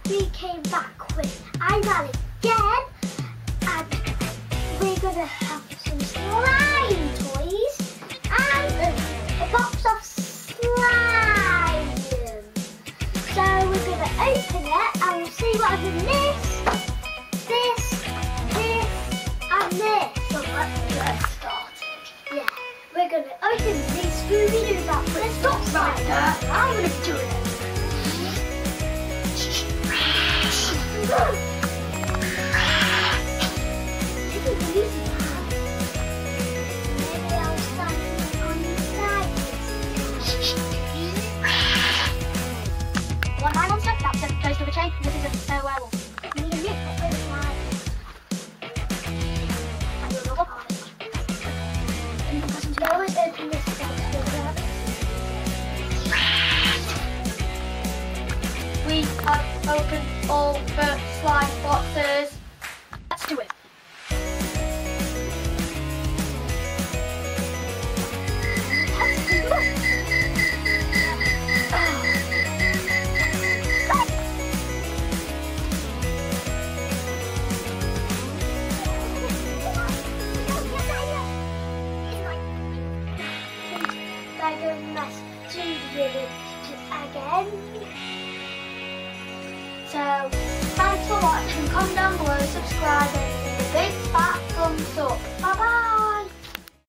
we came back with IronMan again, and we're gonna have some slime toys and a box of slime. So we're gonna open it and we'll see what's in this, and this. So let's get started. Yeah, we're gonna open these Scooby-Doo boxes. Let's stop right there. I'm gonna do it. One eye monster, that's a ghost of a chain, this is a werewolf. We need a mix that's really slime. And you'll know what part of it. We always open this box together. We have opened all the slime boxes. Let's do it. Nice to do it again. So thanks for watching. Comment down below, subscribe, and give a big fat thumbs up. Bye bye.